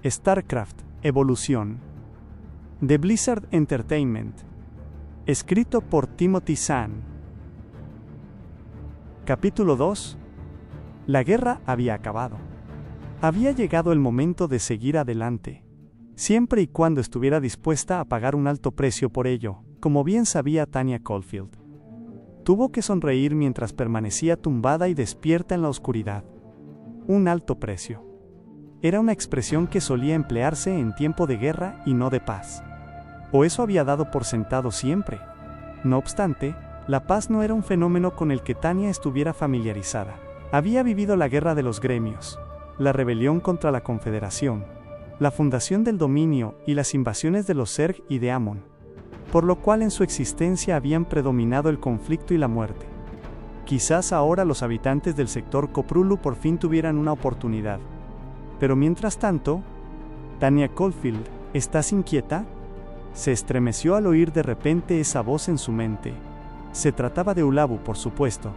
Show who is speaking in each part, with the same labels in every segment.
Speaker 1: StarCraft: Evolución, de Blizzard Entertainment. Escrito por Timothy Zahn. Capítulo 2. La guerra había acabado. Había llegado el momento de seguir adelante, siempre y cuando estuviera dispuesta a pagar un alto precio por ello, como bien sabía Tanya Caulfield. Tuvo que sonreír mientras permanecía tumbada y despierta en la oscuridad. Un alto precio. Era una expresión que solía emplearse en tiempo de guerra y no de paz. O eso había dado por sentado siempre. No obstante, la paz no era un fenómeno con el que Tanya estuviera familiarizada. Había vivido la guerra de los gremios, la rebelión contra la Confederación, la fundación del dominio y las invasiones de los Zerg y de Amon, por lo cual en su existencia habían predominado el conflicto y la muerte. Quizás ahora los habitantes del sector Koprulu por fin tuvieran una oportunidad. Pero mientras tanto, Tanya Caulfield, ¿estás inquieta?, se estremeció al oír de repente esa voz en su mente. Se trataba de Ulabu, por supuesto.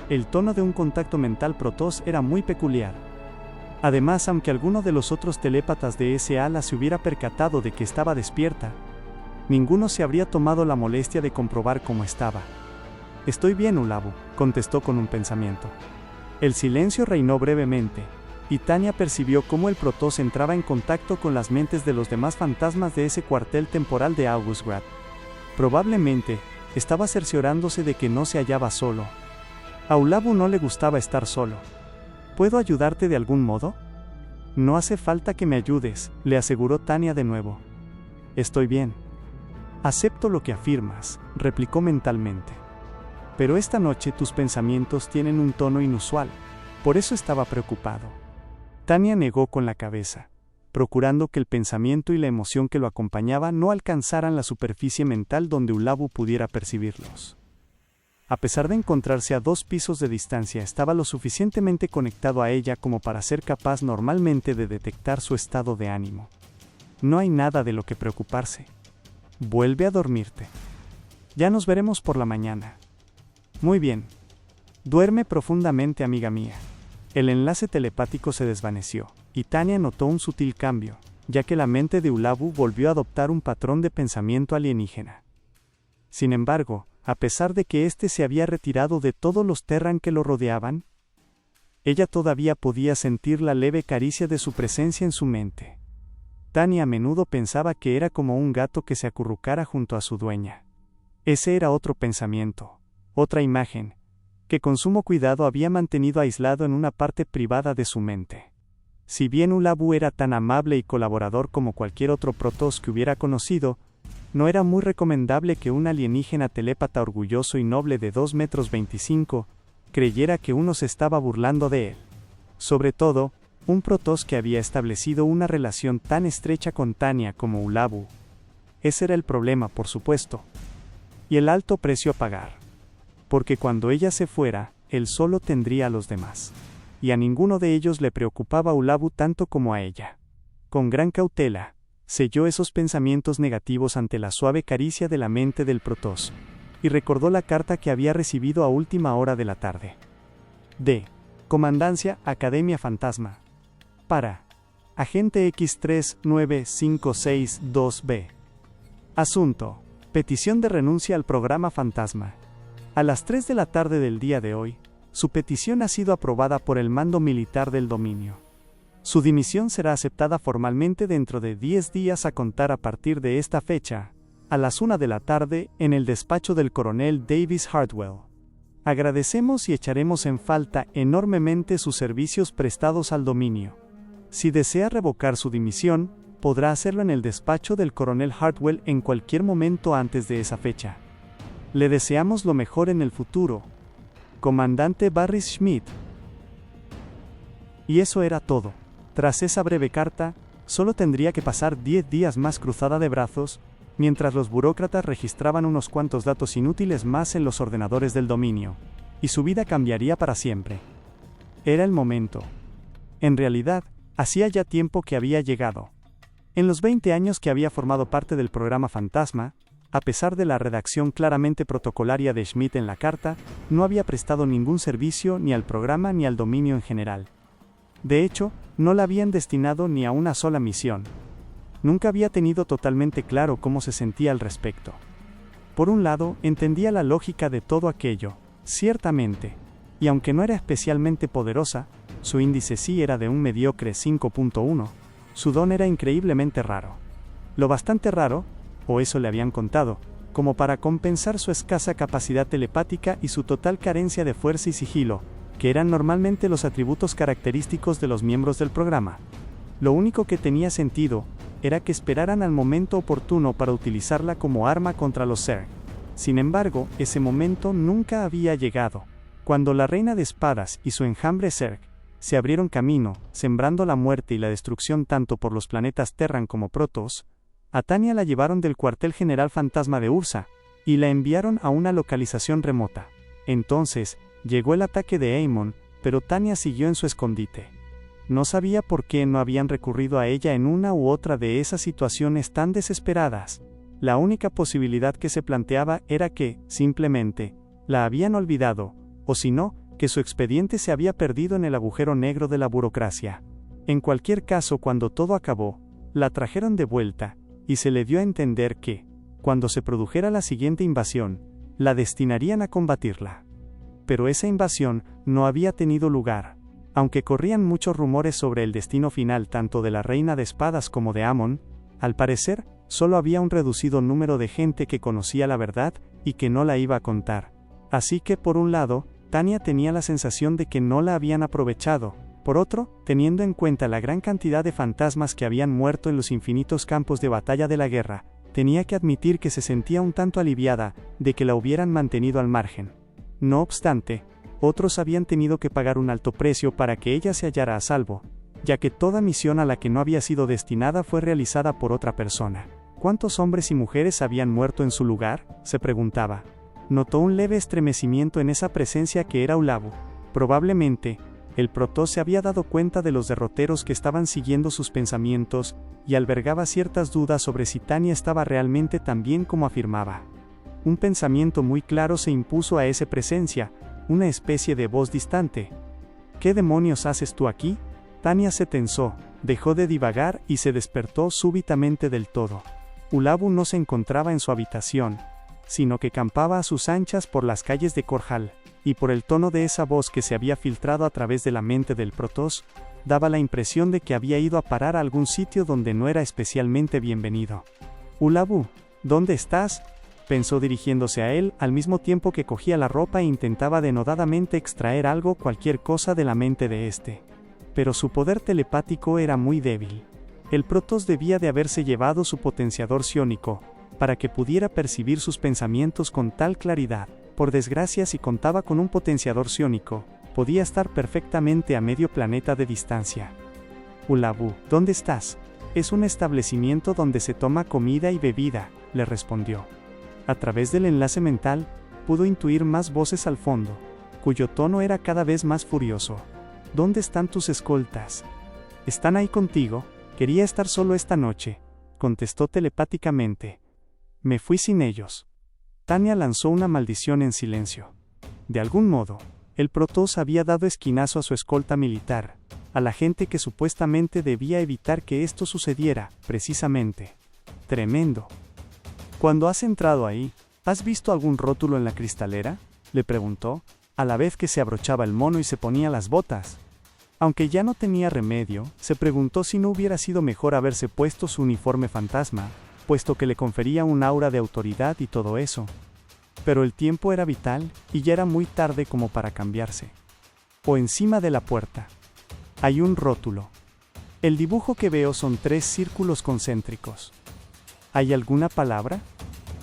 Speaker 1: El tono de un contacto mental Protoss era muy peculiar. Además, aunque alguno de los otros telépatas de ese ala se hubiera percatado de que estaba despierta, ninguno se habría tomado la molestia de comprobar cómo estaba. «Estoy bien, Ulabu», contestó con un pensamiento. El silencio reinó brevemente, y Tanya percibió cómo el Protoss entraba en contacto con las mentes de los demás fantasmas de ese cuartel temporal de Augustgrad. Probablemente, estaba cerciorándose de que no se hallaba solo. A Ulabu no le gustaba estar solo. ¿Puedo ayudarte de algún modo? No hace falta que me ayudes, le aseguró Tanya de nuevo. Estoy bien. Acepto lo que afirmas, replicó mentalmente. Pero esta noche tus pensamientos tienen un tono inusual, por eso estaba preocupado. Tanya negó con la cabeza, procurando que el pensamiento y la emoción que lo acompañaba no alcanzaran la superficie mental donde Ulabu pudiera percibirlos. A pesar de encontrarse a 2 pisos de distancia, estaba lo suficientemente conectado a ella como para ser capaz normalmente de detectar su estado de ánimo. No hay nada de lo que preocuparse. Vuelve a dormirte. Ya nos veremos por la mañana. Muy bien. Duerme profundamente, amiga mía. El enlace telepático se desvaneció, y Tanya notó un sutil cambio, ya que la mente de Ulabu volvió a adoptar un patrón de pensamiento alienígena. Sin embargo, a pesar de que éste se había retirado de todos los Terran que lo rodeaban, ella todavía podía sentir la leve caricia de su presencia en su mente. Tanya a menudo pensaba que era como un gato que se acurrucara junto a su dueña. Ese era otro pensamiento, otra imagen, que con sumo cuidado había mantenido aislado en una parte privada de su mente. Si bien Ulabu era tan amable y colaborador como cualquier otro Protoss que hubiera conocido, no era muy recomendable que un alienígena telépata orgulloso y noble de 2,25 metros creyera que uno se estaba burlando de él. Sobre todo, un Protoss que había establecido una relación tan estrecha con Tanya como Ulabu. Ese era el problema, por supuesto. Y el alto precio a pagar. Porque cuando ella se fuera, él solo tendría a los demás. Y a ninguno de ellos le preocupaba a Ulabu tanto como a ella. Con gran cautela, selló esos pensamientos negativos ante la suave caricia de la mente del Protoss, y recordó la carta que había recibido a última hora de la tarde. De Comandancia Academia Fantasma. Para Agente X39562B. Asunto: petición de renuncia al programa Fantasma. A las 3 de la tarde del día de hoy, su petición ha sido aprobada por el mando militar del dominio. Su dimisión será aceptada formalmente dentro de 10 días a contar a partir de esta fecha, a las 1 de la tarde, en el despacho del coronel Davis Hartwell. Agradecemos y echaremos en falta enormemente sus servicios prestados al dominio. Si desea revocar su dimisión, podrá hacerlo en el despacho del coronel Hartwell en cualquier momento antes de esa fecha. Le deseamos lo mejor en el futuro. Comandante Barry Schmidt. Y eso era todo. Tras esa breve carta, solo tendría que pasar 10 días más cruzada de brazos, mientras los burócratas registraban unos cuantos datos inútiles más en los ordenadores del dominio, y su vida cambiaría para siempre. Era el momento. En realidad, hacía ya tiempo que había llegado. En los 20 años que había formado parte del programa Fantasma, a pesar de la redacción claramente protocolaria de Schmidt en la carta, no había prestado ningún servicio ni al programa ni al dominio en general. De hecho, no la habían destinado ni a una sola misión. Nunca había tenido totalmente claro cómo se sentía al respecto. Por un lado, entendía la lógica de todo aquello, ciertamente, y aunque no era especialmente poderosa, su índice sí era de un mediocre 5.1, su don era increíblemente raro. Lo bastante raro, o eso le habían contado, como para compensar su escasa capacidad telepática y su total carencia de fuerza y sigilo, que eran normalmente los atributos característicos de los miembros del programa. Lo único que tenía sentido era que esperaran al momento oportuno para utilizarla como arma contra los Zerg. Sin embargo, ese momento nunca había llegado. Cuando la Reina de Espadas y su enjambre Zerg se abrieron camino, sembrando la muerte y la destrucción tanto por los planetas Terran como Protoss, a Tanya la llevaron del cuartel general fantasma de Ursa, y la enviaron a una localización remota. Entonces, llegó el ataque de Amon, pero Tanya siguió en su escondite. No sabía por qué no habían recurrido a ella en una u otra de esas situaciones tan desesperadas. La única posibilidad que se planteaba era que, simplemente, la habían olvidado, o si no, que su expediente se había perdido en el agujero negro de la burocracia. En cualquier caso, cuando todo acabó, la trajeron de vuelta, y se le dio a entender que, cuando se produjera la siguiente invasión, la destinarían a combatirla. Pero esa invasión no había tenido lugar. Aunque corrían muchos rumores sobre el destino final tanto de la Reina de Espadas como de Amon, al parecer, solo había un reducido número de gente que conocía la verdad y que no la iba a contar. Así que, por un lado, Tanya tenía la sensación de que no la habían aprovechado. Por otro, teniendo en cuenta la gran cantidad de fantasmas que habían muerto en los infinitos campos de batalla de la guerra, tenía que admitir que se sentía un tanto aliviada de que la hubieran mantenido al margen. No obstante, otros habían tenido que pagar un alto precio para que ella se hallara a salvo, ya que toda misión a la que no había sido destinada fue realizada por otra persona. ¿Cuántos hombres y mujeres habían muerto en su lugar?, se preguntaba. Notó un leve estremecimiento en esa presencia que era Ulabu. Probablemente, el Protoss se había dado cuenta de los derroteros que estaban siguiendo sus pensamientos, y albergaba ciertas dudas sobre si Tanya estaba realmente tan bien como afirmaba. Un pensamiento muy claro se impuso a esa presencia, una especie de voz distante. ¿Qué demonios haces tú aquí? Tanya se tensó, dejó de divagar y se despertó súbitamente del todo. Ulabu no se encontraba en su habitación, sino que campaba a sus anchas por las calles de Korhal, y por el tono de esa voz que se había filtrado a través de la mente del Protoss, daba la impresión de que había ido a parar a algún sitio donde no era especialmente bienvenido. Ulabu, ¿dónde estás?, pensó dirigiéndose a él, al mismo tiempo que cogía la ropa e intentaba denodadamente extraer cualquier cosa de la mente de este. Pero su poder telepático era muy débil. El Protoss debía de haberse llevado su potenciador psiónico, para que pudiera percibir sus pensamientos con tal claridad. Por desgracia, si contaba con un potenciador psiónico, podía estar perfectamente a medio planeta de distancia. Ulabu, ¿dónde estás? Es un establecimiento donde se toma comida y bebida, le respondió. A través del enlace mental, pudo intuir más voces al fondo, cuyo tono era cada vez más furioso. ¿Dónde están tus escoltas? ¿Están ahí contigo? Quería estar solo esta noche, contestó telepáticamente. Me fui sin ellos. Tanya lanzó una maldición en silencio. De algún modo, el Protoss había dado esquinazo a su escolta militar, a la gente que supuestamente debía evitar que esto sucediera, precisamente. Tremendo. Cuando has entrado ahí, ¿has visto algún rótulo en la cristalera?, le preguntó, a la vez que se abrochaba el mono y se ponía las botas. Aunque ya no tenía remedio, se preguntó si no hubiera sido mejor haberse puesto su uniforme fantasma, puesto que le confería un aura de autoridad y todo eso. Pero el tiempo era vital, y ya era muy tarde como para cambiarse. O encima de la puerta. Hay un rótulo. El dibujo que veo son 3 círculos concéntricos. ¿Hay alguna palabra?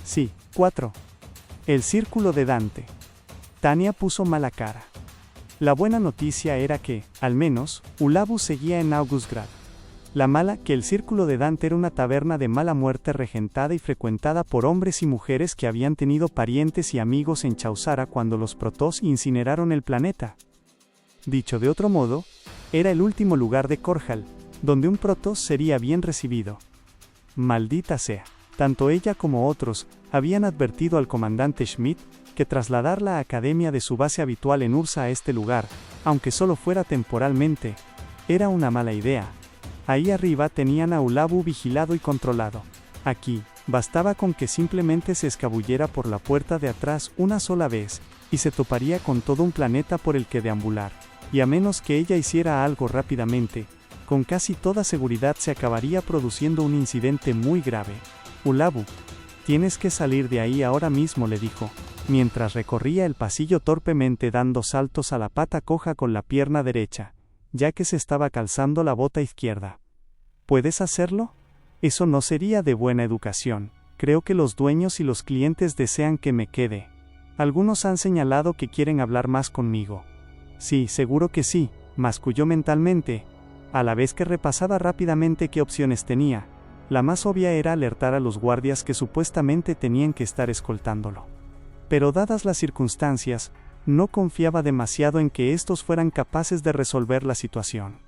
Speaker 1: Sí, 4. El círculo de Dante. Tanya puso mala cara. La buena noticia era que, al menos, Ulabu seguía en Augustgrad. La mala, que el círculo de Dante era una taberna de mala muerte regentada y frecuentada por hombres y mujeres que habían tenido parientes y amigos en Chausara cuando los Protoss incineraron el planeta. Dicho de otro modo, era el último lugar de Korhal, donde un Protoss sería bien recibido. Maldita sea. Tanto ella como otros habían advertido al comandante Schmidt que trasladar la academia de su base habitual en Ursa a este lugar, aunque solo fuera temporalmente, Era una mala idea. Ahí arriba tenían a Ulabu vigilado y controlado. Aquí, bastaba con que simplemente se escabullera por la puerta de atrás una sola vez, y se toparía con todo un planeta por el que deambular. Y a menos que ella hiciera algo rápidamente, con casi toda seguridad se acabaría produciendo un incidente muy grave. Ulabu, tienes que salir de ahí ahora mismo, le dijo, mientras recorría el pasillo torpemente dando saltos a la pata coja con la pierna derecha, ya que se estaba calzando la bota izquierda. ¿Puedes hacerlo? Eso no sería de buena educación. Creo que los dueños y los clientes desean que me quede. Algunos han señalado que quieren hablar más conmigo. Sí, seguro que sí, masculló mentalmente, a la vez que repasaba rápidamente qué opciones tenía. La más obvia era alertar a los guardias que supuestamente tenían que estar escoltándolo. Pero dadas las circunstancias, no confiaba demasiado en que estos fueran capaces de resolver la situación.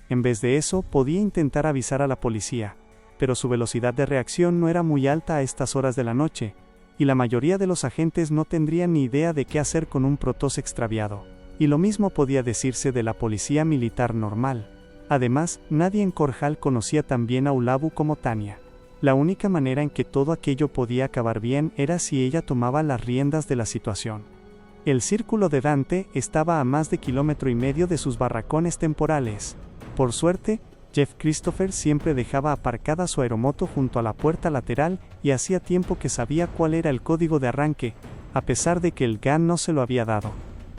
Speaker 1: En vez de eso, podía intentar avisar a la policía, pero su velocidad de reacción no era muy alta a estas horas de la noche, y la mayoría de los agentes no tendrían ni idea de qué hacer con un Protoss extraviado. Y lo mismo podía decirse de la policía militar normal. Además, nadie en Corhal conocía tan bien a Ulabu como Tanya. La única manera en que todo aquello podía acabar bien era si ella tomaba las riendas de la situación. El círculo de Dante estaba a más de 1,5 kilómetros de sus barracones temporales. Por suerte, Jeff Christopher siempre dejaba aparcada su aeromoto junto a la puerta lateral y hacía tiempo que sabía cuál era el código de arranque, a pesar de que el GAN no se lo había dado.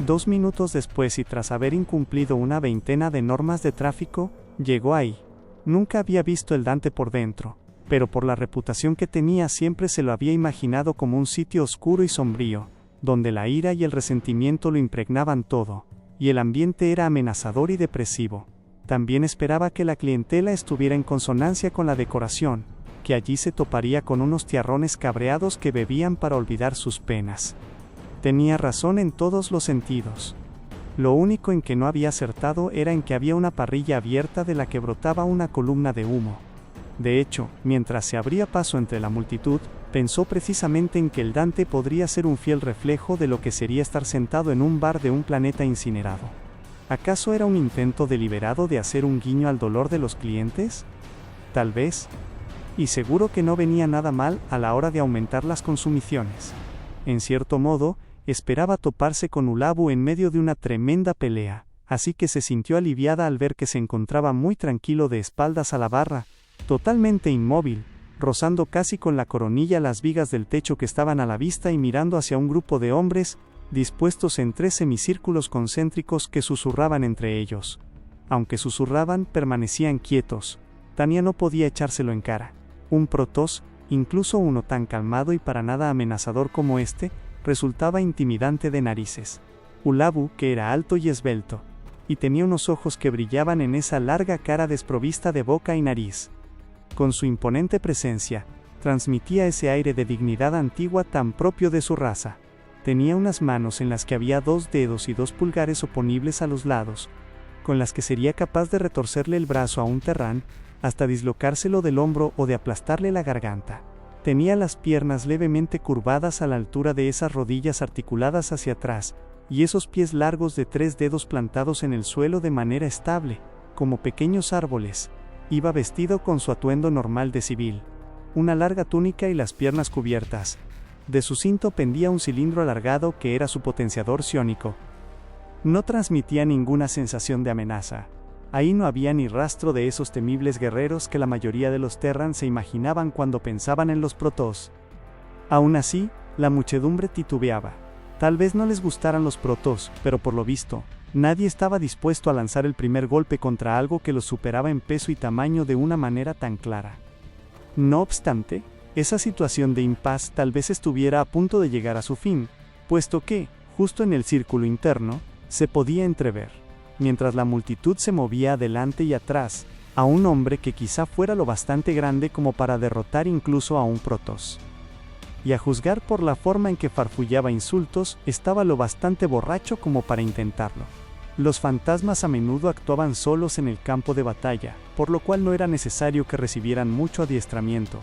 Speaker 1: 2 minutos después y tras haber incumplido una veintena de normas de tráfico, llegó ahí. Nunca había visto el Dante por dentro, pero por la reputación que tenía siempre se lo había imaginado como un sitio oscuro y sombrío, donde la ira y el resentimiento lo impregnaban todo, y el ambiente era amenazador y depresivo. También esperaba que la clientela estuviera en consonancia con la decoración, que allí se toparía con unos tiarrones cabreados que bebían para olvidar sus penas. Tenía razón en todos los sentidos. Lo único en que no había acertado era en que había una parrilla abierta de la que brotaba una columna de humo. De hecho, mientras se abría paso entre la multitud, pensó precisamente en que el Dante podría ser un fiel reflejo de lo que sería estar sentado en un bar de un planeta incinerado. ¿Acaso era un intento deliberado de hacer un guiño al dolor de los clientes? Tal vez. Y seguro que no venía nada mal a la hora de aumentar las consumiciones. En cierto modo, esperaba toparse con Ulabu en medio de una tremenda pelea, así que se sintió aliviada al ver que se encontraba muy tranquilo de espaldas a la barra, totalmente inmóvil, rozando casi con la coronilla las vigas del techo que estaban a la vista y mirando hacia un grupo de hombres, dispuestos en 3 semicírculos concéntricos que susurraban entre ellos. Aunque susurraban, permanecían quietos. Tanya no podía echárselo en cara. Un Protoss, incluso uno tan calmado y para nada amenazador como este, resultaba intimidante de narices. Ulabu, que era alto y esbelto, y tenía unos ojos que brillaban en esa larga cara desprovista de boca y nariz. Con su imponente presencia, transmitía ese aire de dignidad antigua tan propio de su raza. Tenía unas manos en las que había 2 dedos y 2 pulgares oponibles a los lados, con las que sería capaz de retorcerle el brazo a un Terran, hasta dislocárselo del hombro o de aplastarle la garganta. Tenía las piernas levemente curvadas a la altura de esas rodillas articuladas hacia atrás, y esos pies largos de 3 dedos plantados en el suelo de manera estable, como pequeños árboles. Iba vestido con su atuendo normal de civil, una larga túnica y las piernas cubiertas. De su cinto pendía un cilindro alargado que era su potenciador psiónico. No transmitía ninguna sensación de amenaza. Ahí no había ni rastro de esos temibles guerreros que la mayoría de los Terran se imaginaban cuando pensaban en los Protoss. Aún así, la muchedumbre titubeaba. Tal vez no les gustaran los Protoss, pero por lo visto, nadie estaba dispuesto a lanzar el primer golpe contra algo que los superaba en peso y tamaño de una manera tan clara. No obstante, esa situación de impas tal vez estuviera a punto de llegar a su fin, puesto que, justo en el círculo interno, se podía entrever, mientras la multitud se movía adelante y atrás, a un hombre que quizá fuera lo bastante grande como para derrotar incluso a un Protoss. Y a juzgar por la forma en que farfullaba insultos, estaba lo bastante borracho como para intentarlo. Los fantasmas a menudo actuaban solos en el campo de batalla, por lo cual no era necesario que recibieran mucho adiestramiento.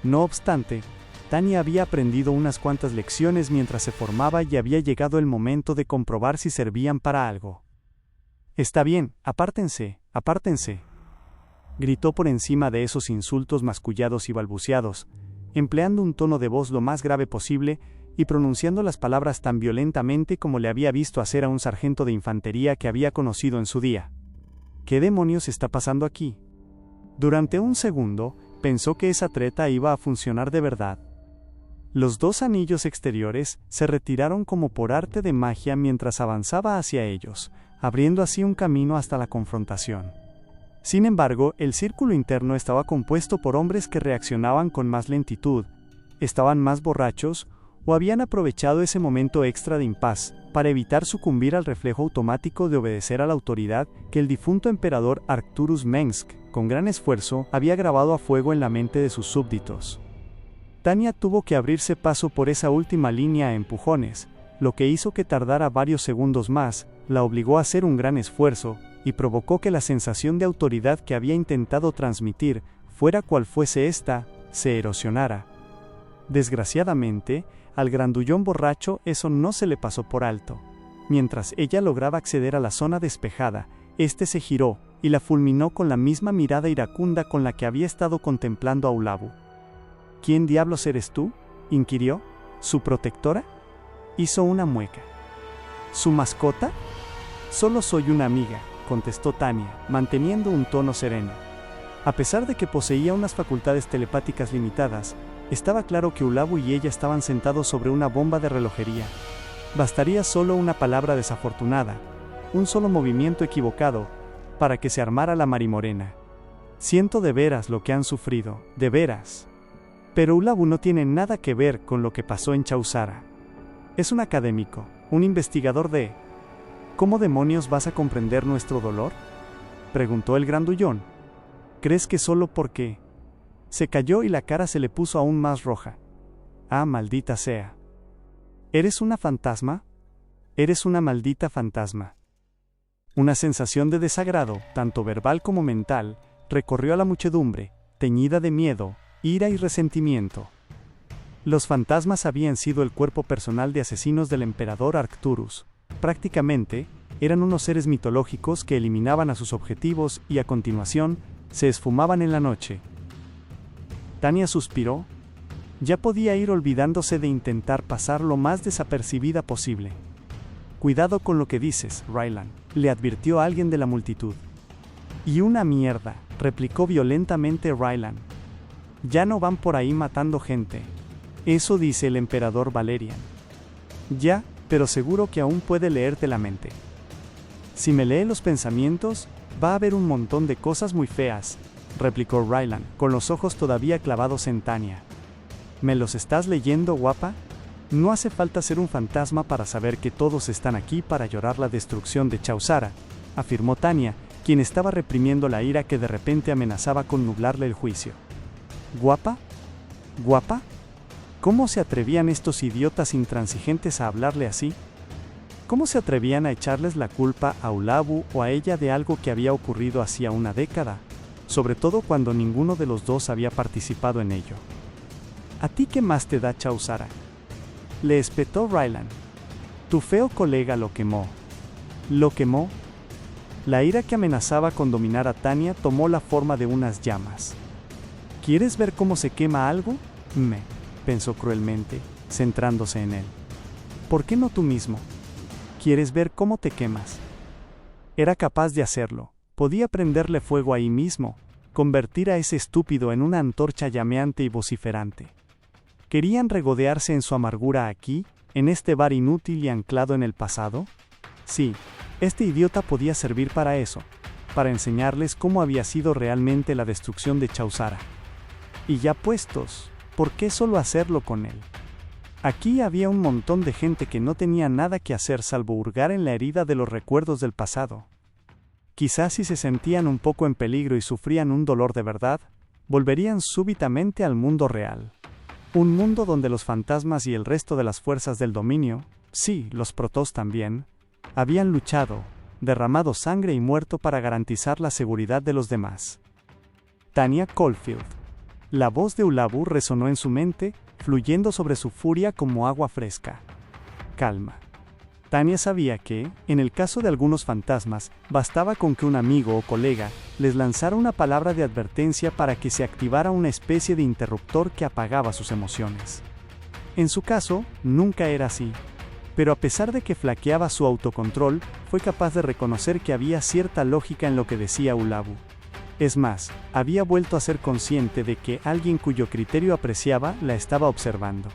Speaker 1: No obstante, Tanya había aprendido unas cuantas lecciones mientras se formaba y había llegado el momento de comprobar si servían para algo. Está bien, apártense, apártense. Gritó por encima de esos insultos mascullados y balbuceados, empleando un tono de voz lo más grave posible y pronunciando las palabras tan violentamente como le había visto hacer a un sargento de infantería que había conocido en su día. ¿Qué demonios está pasando aquí? Durante un segundo, pensó que esa treta iba a funcionar de verdad. Los dos anillos exteriores se retiraron como por arte de magia mientras avanzaba hacia ellos, abriendo así un camino hasta la confrontación. Sin embargo, el círculo interno estaba compuesto por hombres que reaccionaban con más lentitud, estaban más borrachos, o habían aprovechado ese momento extra de impas para evitar sucumbir al reflejo automático de obedecer a la autoridad que el difunto emperador Arcturus Mensk, con gran esfuerzo, había grabado a fuego en la mente de sus súbditos. Tanya tuvo que abrirse paso por esa última línea a empujones, lo que hizo que tardara varios segundos más, la obligó a hacer un gran esfuerzo, y provocó que la sensación de autoridad que había intentado transmitir, fuera cual fuese ésta, se erosionara. Desgraciadamente, al grandullón borracho eso no se le pasó por alto. Mientras ella lograba acceder a la zona despejada, este se giró y la fulminó con la misma mirada iracunda con la que había estado contemplando a Ulabu. ¿Quién diablos eres tú?, inquirió. ¿Su protectora? Hizo una mueca. ¿Su mascota? Solo soy una amiga, contestó Tanya, manteniendo un tono sereno. A pesar de que poseía unas facultades telepáticas limitadas, estaba claro que Ulabu y ella estaban sentados sobre una bomba de relojería. Bastaría solo una palabra desafortunada, un solo movimiento equivocado, para que se armara la marimorena. Siento de veras lo que han sufrido, de veras. Pero Ulabu no tiene nada que ver con lo que pasó en Chausara. Es un académico, un investigador de... ¿Cómo demonios vas a comprender nuestro dolor?, preguntó el grandullón. ¿Crees que solo porque...? Se calló y la cara se le puso aún más roja. Ah, maldita sea. ¿Eres una fantasma? Eres una maldita fantasma. Una sensación de desagrado, tanto verbal como mental, recorrió a la muchedumbre, teñida de miedo, ira y resentimiento. Los fantasmas habían sido el cuerpo personal de asesinos del emperador Arcturus. Prácticamente, eran unos seres mitológicos que eliminaban a sus objetivos y a continuación, se esfumaban en la noche. Tanya suspiró. Ya podía ir olvidándose de intentar pasar lo más desapercibida posible. Cuidado con lo que dices, Rylan, le advirtió a alguien de la multitud. Y una mierda, replicó violentamente Rylan. Ya no van por ahí matando gente. Eso dice el emperador Valerian. Ya, pero seguro que aún puede leerte la mente. Si me lee los pensamientos, va a haber un montón de cosas muy feas, replicó Rylan, con los ojos todavía clavados en Tanya. ¿Me los estás leyendo, guapa? No hace falta ser un fantasma para saber que todos están aquí para llorar la destrucción de Chausara, afirmó Tanya, quien estaba reprimiendo la ira que de repente amenazaba con nublarle el juicio. ¿Guapa? ¿Guapa? ¿Cómo se atrevían estos idiotas intransigentes a hablarle así? ¿Cómo se atrevían a echarles la culpa a Ulabu o a ella de algo que había ocurrido hacía una década? Sobre todo cuando ninguno de los dos había participado en ello. ¿A ti qué más te da Chausara?, le espetó Rylan. Tu feo colega lo quemó. ¿Lo quemó? La ira que amenazaba con dominar a Tanya tomó la forma de unas llamas. ¿Quieres ver cómo se quema algo?, pensó cruelmente, centrándose en él. ¿Por qué no tú mismo? ¿Quieres ver cómo te quemas? Era capaz de hacerlo. Podía prenderle fuego ahí mismo, convertir a ese estúpido en una antorcha llameante y vociferante. ¿Querían regodearse en su amargura aquí, en este bar inútil y anclado en el pasado? Sí, este idiota podía servir para eso, para enseñarles cómo había sido realmente la destrucción de Chausara. Y ya puestos, ¿por qué solo hacerlo con él? Aquí había un montón de gente que no tenía nada que hacer salvo hurgar en la herida de los recuerdos del pasado. Quizás si se sentían un poco en peligro y sufrían un dolor de verdad, volverían súbitamente al mundo real. Un mundo donde los fantasmas y el resto de las fuerzas del dominio, sí, los Protoss también, habían luchado, derramado sangre y muerto para garantizar la seguridad de los demás. Tanya Caulfield. La voz de Ulabu resonó en su mente, fluyendo sobre su furia como agua fresca. Calma. Tanya sabía que, en el caso de algunos fantasmas, bastaba con que un amigo o colega les lanzara una palabra de advertencia para que se activara una especie de interruptor que apagaba sus emociones. En su caso, nunca era así. Pero a pesar de que flaqueaba su autocontrol, fue capaz de reconocer que había cierta lógica en lo que decía Ulabu. Es más, había vuelto a ser consciente de que alguien cuyo criterio apreciaba la estaba observando.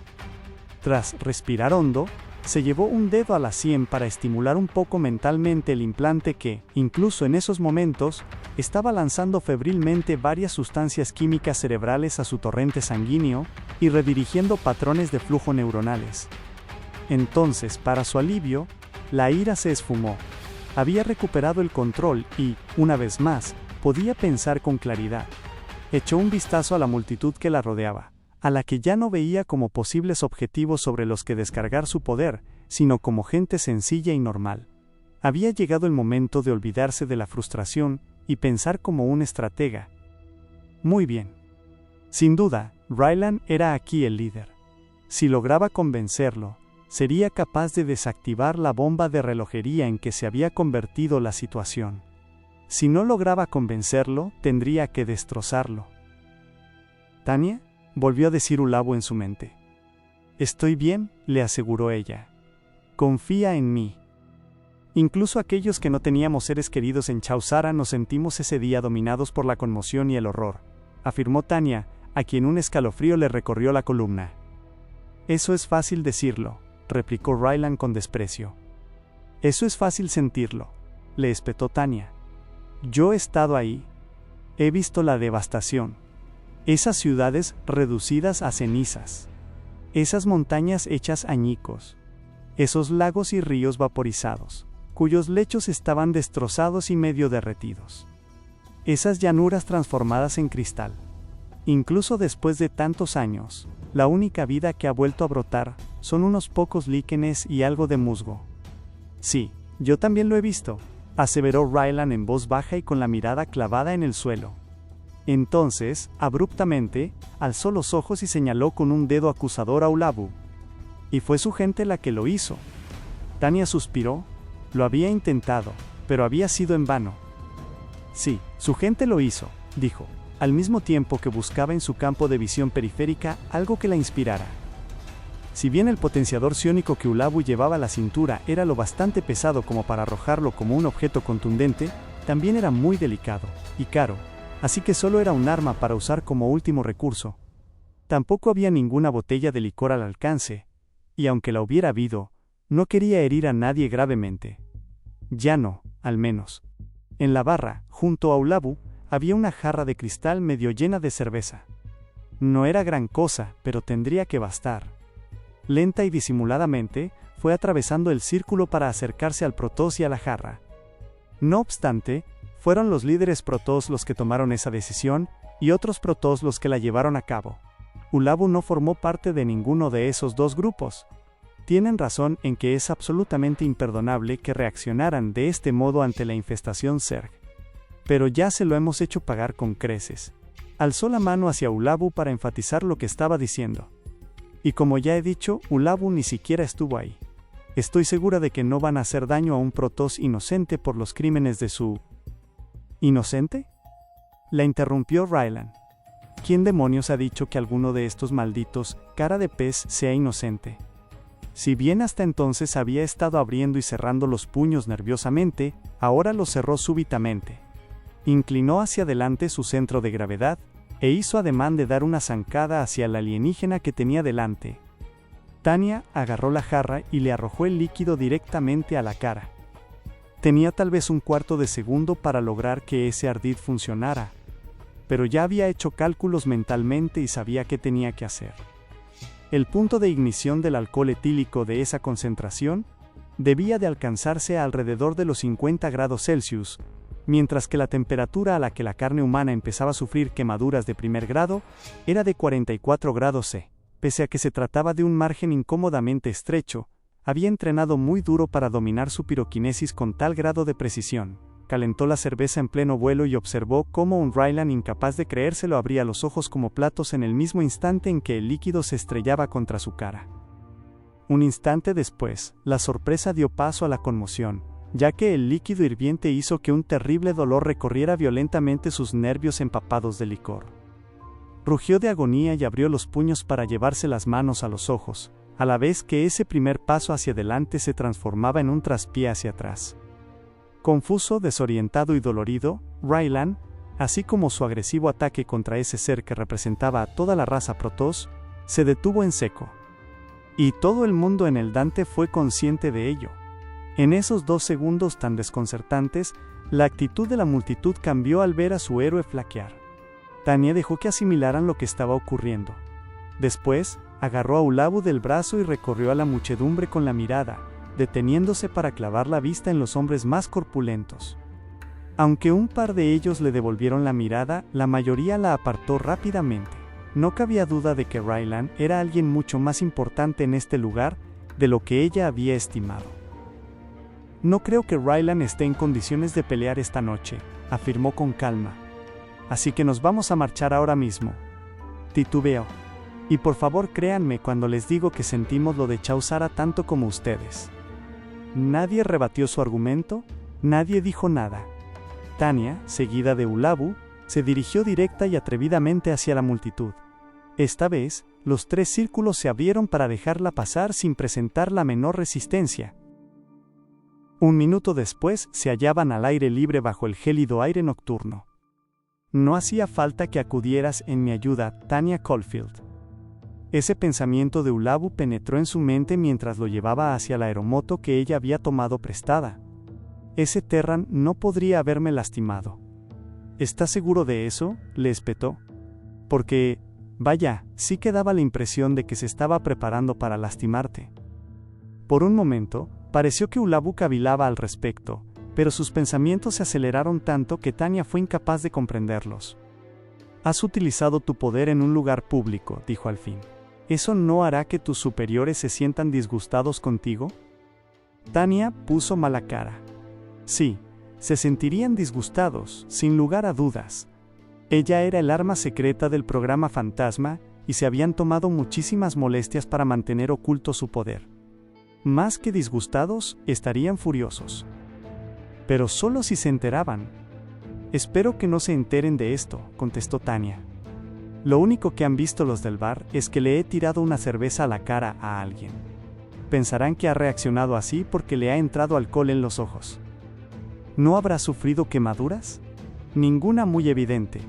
Speaker 1: Tras respirar hondo, se llevó un dedo a la sien para estimular un poco mentalmente el implante que, incluso en esos momentos, estaba lanzando febrilmente varias sustancias químicas cerebrales a su torrente sanguíneo y redirigiendo patrones de flujo neuronales. Entonces, para su alivio, la ira se esfumó. Había recuperado el control y, una vez más, podía pensar con claridad. Echó un vistazo a la multitud que la rodeaba, a la que ya no veía como posibles objetivos sobre los que descargar su poder, sino como gente sencilla y normal. Había llegado el momento de olvidarse de la frustración y pensar como un estratega. Muy bien. Sin duda, Rylan era aquí el líder. Si lograba convencerlo, sería capaz de desactivar la bomba de relojería en que se había convertido la situación. Si no lograba convencerlo, tendría que destrozarlo. ¿Tanya?, volvió a decir Ulabu en su mente. Estoy bien, le aseguró ella. Confía en mí. Incluso aquellos que no teníamos seres queridos en Chausara nos sentimos ese día dominados por la conmoción y el horror, afirmó Tanya, a quien un escalofrío le recorrió la columna. Eso es fácil decirlo, replicó Rylan con desprecio. Eso es fácil sentirlo, le espetó Tanya. Yo he estado ahí. He visto la devastación. Esas ciudades reducidas a cenizas. Esas montañas hechas añicos. Esos lagos y ríos vaporizados, cuyos lechos estaban destrozados y medio derretidos. Esas llanuras transformadas en cristal. Incluso después de tantos años, la única vida que ha vuelto a brotar son unos pocos líquenes y algo de musgo. Sí, yo también lo he visto, aseveró Rylan en voz baja y con la mirada clavada en el suelo. Entonces, abruptamente, alzó los ojos y señaló con un dedo acusador a Ulabu. Y fue su gente la que lo hizo. Tanya suspiró. Lo había intentado, pero había sido en vano. Sí, su gente lo hizo, dijo, al mismo tiempo que buscaba en su campo de visión periférica algo que la inspirara. Si bien el potenciador psiónico que Ulabu llevaba a la cintura era lo bastante pesado como para arrojarlo como un objeto contundente, también era muy delicado y caro, así que solo era un arma para usar como último recurso. Tampoco había ninguna botella de licor al alcance, y aunque la hubiera habido, no quería herir a nadie gravemente. Ya no, al menos. En la barra, junto a Ulabu, había una jarra de cristal medio llena de cerveza. No era gran cosa, pero tendría que bastar. Lenta y disimuladamente, fue atravesando el círculo para acercarse al Protoss y a la jarra. No obstante, fueron los líderes Protoss los que tomaron esa decisión, y otros Protoss los que la llevaron a cabo. Ulabu no formó parte de ninguno de esos dos grupos. Tienen razón en que es absolutamente imperdonable que reaccionaran de este modo ante la infestación Zerg. Pero ya se lo hemos hecho pagar con creces. Alzó la mano hacia Ulabu para enfatizar lo que estaba diciendo. Y como ya he dicho, Ulabu ni siquiera estuvo ahí. Estoy segura de que no van a hacer daño a un Protoss inocente por los crímenes de su... ¿Inocente?, la interrumpió Rylan. ¿Quién demonios ha dicho que alguno de estos malditos, cara de pez, sea inocente? Si bien hasta entonces había estado abriendo y cerrando los puños nerviosamente, ahora los cerró súbitamente. Inclinó hacia adelante su centro de gravedad, e hizo ademán de dar una zancada hacia el alienígena que tenía delante. Tanya agarró la jarra y le arrojó el líquido directamente a la cara. Tenía tal vez un cuarto de segundo para lograr que ese ardid funcionara, pero ya había hecho cálculos mentalmente y sabía qué tenía que hacer. El punto de ignición del alcohol etílico de esa concentración debía de alcanzarse a alrededor de los 50 grados Celsius, mientras que la temperatura a la que la carne humana empezaba a sufrir quemaduras de primer grado era de 44 grados C. Pese a que se trataba de un margen incómodamente estrecho, había entrenado muy duro para dominar su piroquinesis con tal grado de precisión. Calentó la cerveza en pleno vuelo y observó cómo un Rylan incapaz de creérselo abría los ojos como platos en el mismo instante en que el líquido se estrellaba contra su cara. Un instante después, la sorpresa dio paso a la conmoción, ya que el líquido hirviente hizo que un terrible dolor recorriera violentamente sus nervios empapados de licor. Rugió de agonía y abrió los puños para llevarse las manos a los ojos, a la vez que ese primer paso hacia adelante se transformaba en un traspié hacia atrás. Confuso, desorientado y dolorido, Raylan, así como su agresivo ataque contra ese ser que representaba a toda la raza Protoss, se detuvo en seco. Y todo el mundo en el Dante fue consciente de ello. En esos 2 segundos tan desconcertantes, la actitud de la multitud cambió al ver a su héroe flaquear. Tanya dejó que asimilaran lo que estaba ocurriendo. Después, agarró a Ulabu del brazo y recorrió a la muchedumbre con la mirada, deteniéndose para clavar la vista en los hombres más corpulentos. Aunque un par de ellos le devolvieron la mirada, la mayoría la apartó rápidamente. No cabía duda de que Raylan era alguien mucho más importante en este lugar de lo que ella había estimado. No creo que Raylan esté en condiciones de pelear esta noche, afirmó con calma. Así que nos vamos a marchar ahora mismo. Titubeó. Y por favor créanme cuando les digo que sentimos lo de Chauzara tanto como ustedes. Nadie rebatió su argumento, nadie dijo nada. Tanya, seguida de Ulabu, se dirigió directa y atrevidamente hacia la multitud. Esta vez, los 3 círculos se abrieron para dejarla pasar sin presentar la menor resistencia. Un minuto después, se hallaban al aire libre bajo el gélido aire nocturno. No hacía falta que acudieras en mi ayuda, Tanya Caulfield. Ese pensamiento de Ulabu penetró en su mente mientras lo llevaba hacia la aeromoto que ella había tomado prestada. Ese Terran no podría haberme lastimado. ¿Estás seguro de eso?, le espetó. Porque, vaya, sí que daba la impresión de que se estaba preparando para lastimarte. Por un momento, pareció que Ulabu cavilaba al respecto, pero sus pensamientos se aceleraron tanto que Tanya fue incapaz de comprenderlos. Has utilizado tu poder en un lugar público, dijo al fin. ¿Eso no hará que tus superiores se sientan disgustados contigo? Tanya puso mala cara. Sí, se sentirían disgustados, sin lugar a dudas. Ella era el arma secreta del programa Fantasma y se habían tomado muchísimas molestias para mantener oculto su poder. Más que disgustados, estarían furiosos. Pero solo si se enteraban. Espero que no se enteren de esto, contestó Tanya. Lo único que han visto los del bar es que le he tirado una cerveza a la cara a alguien. Pensarán que ha reaccionado así porque le ha entrado alcohol en los ojos. ¿No habrá sufrido quemaduras? Ninguna muy evidente.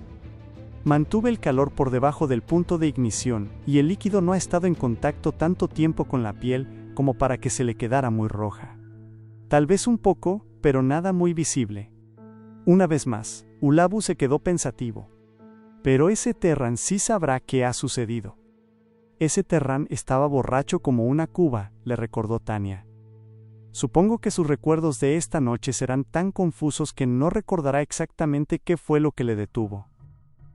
Speaker 1: Mantuve el calor por debajo del punto de ignición y el líquido no ha estado en contacto tanto tiempo con la piel como para que se le quedara muy roja. Tal vez un poco, pero nada muy visible. Una vez más, Ulabu se quedó pensativo. Pero ese Terran sí sabrá qué ha sucedido. Ese Terran estaba borracho como una cuba, le recordó Tanya. Supongo que sus recuerdos de esta noche serán tan confusos que no recordará exactamente qué fue lo que le detuvo.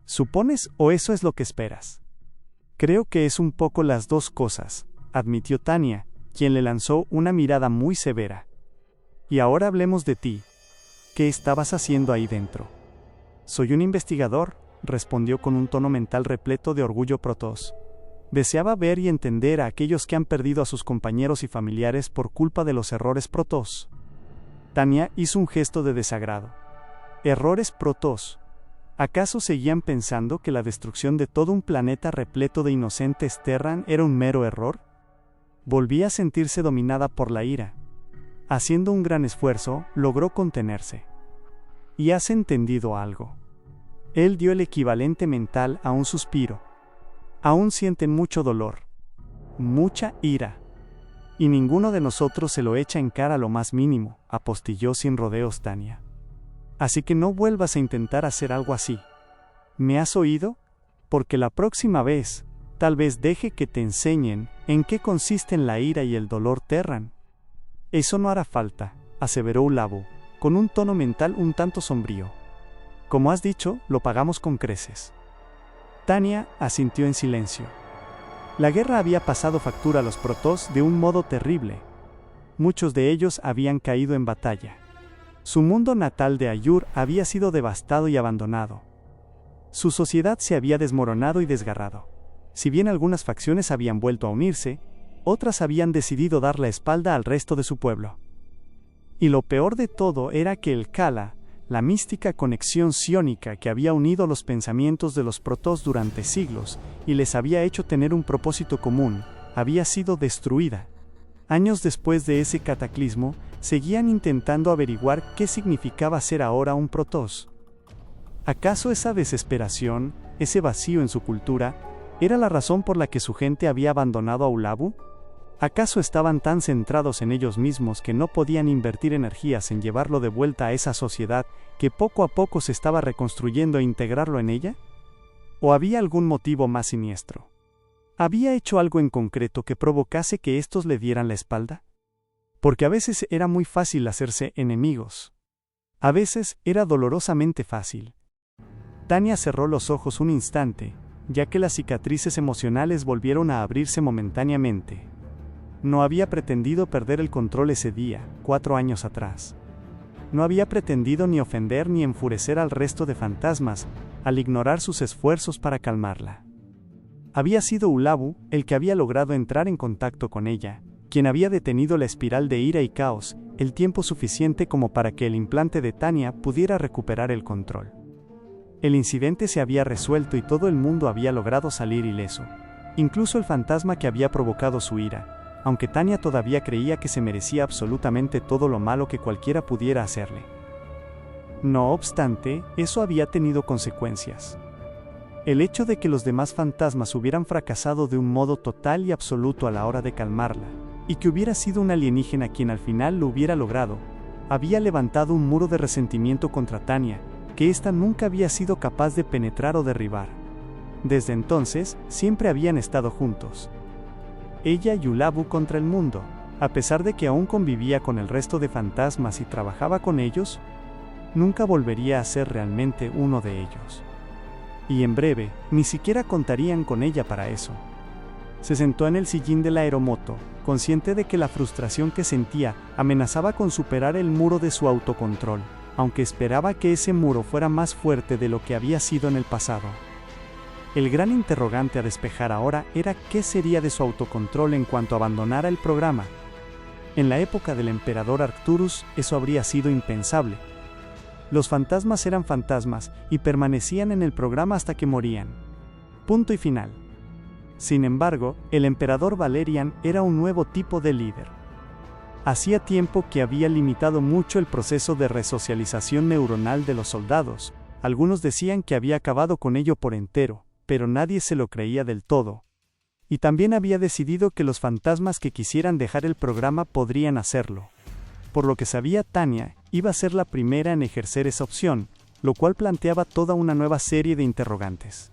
Speaker 1: ¿Supones o eso es lo que esperas? Creo que es un poco las 2 cosas, admitió Tanya, quien le lanzó una mirada muy severa. Y ahora hablemos de ti. ¿Qué estabas haciendo ahí dentro? Soy un investigador, respondió con un tono mental repleto de orgullo Protoss. Deseaba ver y entender a aquellos que han perdido a sus compañeros y familiares por culpa de los errores Protoss. Tanya hizo un gesto de desagrado. ¿Errores Protoss? ¿Acaso seguían pensando que la destrucción de todo un planeta repleto de inocentes Terran era un mero error? Volvía a sentirse dominada por la ira. Haciendo un gran esfuerzo, logró contenerse. ¿Y has entendido algo? Él dio el equivalente mental a un suspiro. Aún sienten mucho dolor, mucha ira. Y ninguno de nosotros se lo echa en cara lo más mínimo, apostilló sin rodeos Tanya. Así que no vuelvas a intentar hacer algo así. ¿Me has oído? Porque la próxima vez, tal vez deje que te enseñen en qué consisten la ira y el dolor Terran. Eso no hará falta, aseveró Ulabu, con un tono mental un tanto sombrío. Como has dicho, lo pagamos con creces. Tanya asintió en silencio. La guerra había pasado factura a los Protoss de un modo terrible. Muchos de ellos habían caído en batalla. Su mundo natal de Ayur había sido devastado y abandonado. Su sociedad se había desmoronado y desgarrado. Si bien algunas facciones habían vuelto a unirse, otras habían decidido dar la espalda al resto de su pueblo. Y lo peor de todo era que el Kala, la mística conexión psiónica que había unido los pensamientos de los Protoss durante siglos y les había hecho tener un propósito común, había sido destruida. Años después de ese cataclismo, seguían intentando averiguar qué significaba ser ahora un Protoss. ¿Acaso esa desesperación, ese vacío en su cultura, era la razón por la que su gente había abandonado a Ulabu? ¿Acaso estaban tan centrados en ellos mismos que no podían invertir energías en llevarlo de vuelta a esa sociedad que poco a poco se estaba reconstruyendo e integrarlo en ella? ¿O había algún motivo más siniestro? ¿Había hecho algo en concreto que provocase que estos le dieran la espalda? Porque a veces era muy fácil hacerse enemigos. A veces era dolorosamente fácil. Tanya cerró los ojos un instante, ya que las cicatrices emocionales volvieron a abrirse momentáneamente. No había pretendido perder el control ese día, 4 años atrás. No había pretendido ni ofender ni enfurecer al resto de fantasmas, al ignorar sus esfuerzos para calmarla. Había sido Ulabu el que había logrado entrar en contacto con ella, quien había detenido la espiral de ira y caos, el tiempo suficiente como para que el implante de Tanya pudiera recuperar el control. El incidente se había resuelto y todo el mundo había logrado salir ileso, incluso el fantasma que había provocado su ira, aunque Tanya todavía creía que se merecía absolutamente todo lo malo que cualquiera pudiera hacerle. No obstante, eso había tenido consecuencias. El hecho de que los demás fantasmas hubieran fracasado de un modo total y absoluto a la hora de calmarla, y que hubiera sido un alienígena quien al final lo hubiera logrado, había levantado un muro de resentimiento contra Tanya, que ésta nunca había sido capaz de penetrar o derribar. Desde entonces, siempre habían estado juntos. Ella y Ulabu contra el mundo, a pesar de que aún convivía con el resto de fantasmas y trabajaba con ellos, nunca volvería a ser realmente uno de ellos. Y en breve, ni siquiera contarían con ella para eso. Se sentó en el sillín del aeromoto, consciente de que la frustración que sentía amenazaba con superar el muro de su autocontrol, aunque esperaba que ese muro fuera más fuerte de lo que había sido en el pasado. El gran interrogante a despejar ahora era qué sería de su autocontrol en cuanto abandonara el programa. En la época del emperador Arcturus, eso habría sido impensable. Los fantasmas eran fantasmas y permanecían en el programa hasta que morían. Punto y final. Sin embargo, el emperador Valerian era un nuevo tipo de líder. Hacía tiempo que había limitado mucho el proceso de resocialización neuronal de los soldados. Algunos decían que había acabado con ello por entero, pero nadie se lo creía del todo. Y también había decidido que los fantasmas que quisieran dejar el programa podrían hacerlo. Por lo que sabía Tanya, iba a ser la primera en ejercer esa opción, lo cual planteaba toda una nueva serie de interrogantes.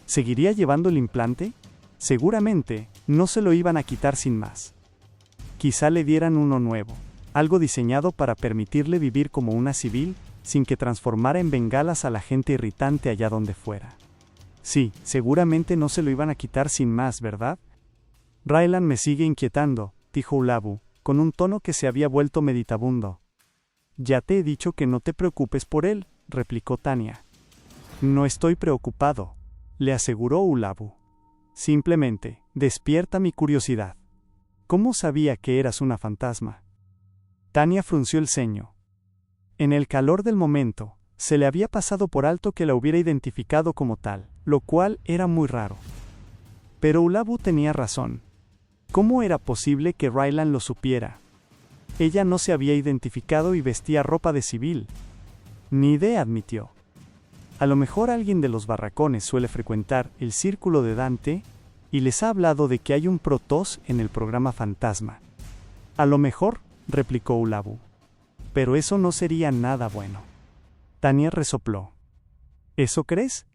Speaker 1: ¿Seguiría llevando el implante? Seguramente, no se lo iban a quitar sin más. Quizá le dieran uno nuevo, algo diseñado para permitirle vivir como una civil, sin que transformara en bengalas a la gente irritante allá donde fuera. Sí, seguramente no se lo iban a quitar sin más, ¿verdad? Raylan me sigue inquietando, dijo Ulabu, con un tono que se había vuelto meditabundo. Ya te he dicho que no te preocupes por él, replicó Tanya. No estoy preocupado, le aseguró Ulabu. Simplemente, despierta mi curiosidad. ¿Cómo sabía que eras una fantasma? Tanya frunció el ceño. En el calor del momento, se le había pasado por alto que la hubiera identificado como tal, lo cual era muy raro. Pero Ulabu tenía razón. ¿Cómo era posible que Raylan lo supiera? Ella no se había identificado y vestía ropa de civil. Ni idea, admitió. A lo mejor alguien de los barracones suele frecuentar el círculo de Dante y les ha hablado de que hay un Protoss en el programa Fantasma. A lo mejor, replicó Ulabu. Pero eso no sería nada bueno. Tanya resopló. ¿Eso crees?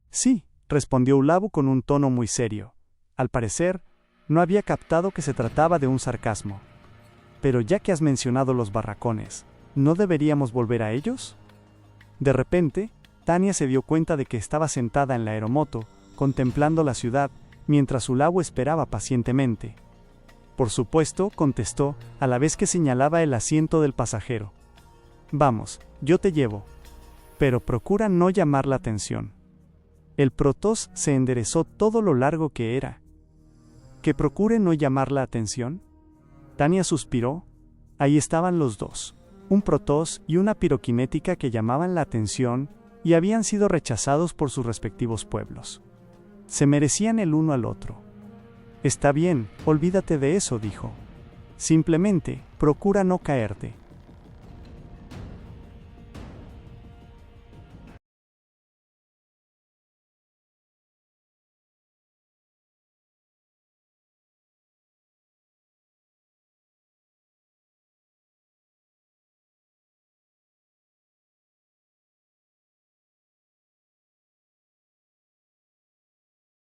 Speaker 1: Sí, respondió Ulabu con un tono muy serio. Al parecer, no había captado que se trataba de un sarcasmo. Pero ya que has mencionado los barracones, ¿no deberíamos volver a ellos? De repente, Tanya se dio cuenta de que estaba sentada en la aeromoto, contemplando la ciudad, mientras Ulabu esperaba pacientemente. Por supuesto, contestó, a la vez que señalaba el asiento del pasajero. Vamos, yo te llevo. Pero procura no llamar la atención. El Protoss se enderezó todo lo largo que era. ¿Que procure no llamar la atención? Tania suspiró. Ahí estaban los dos, un Protoss y una piroquinética que llamaban la atención y habían sido rechazados por sus respectivos pueblos. Se merecían el uno al otro. Está bien, olvídate de eso, dijo. Simplemente, procura no caerte.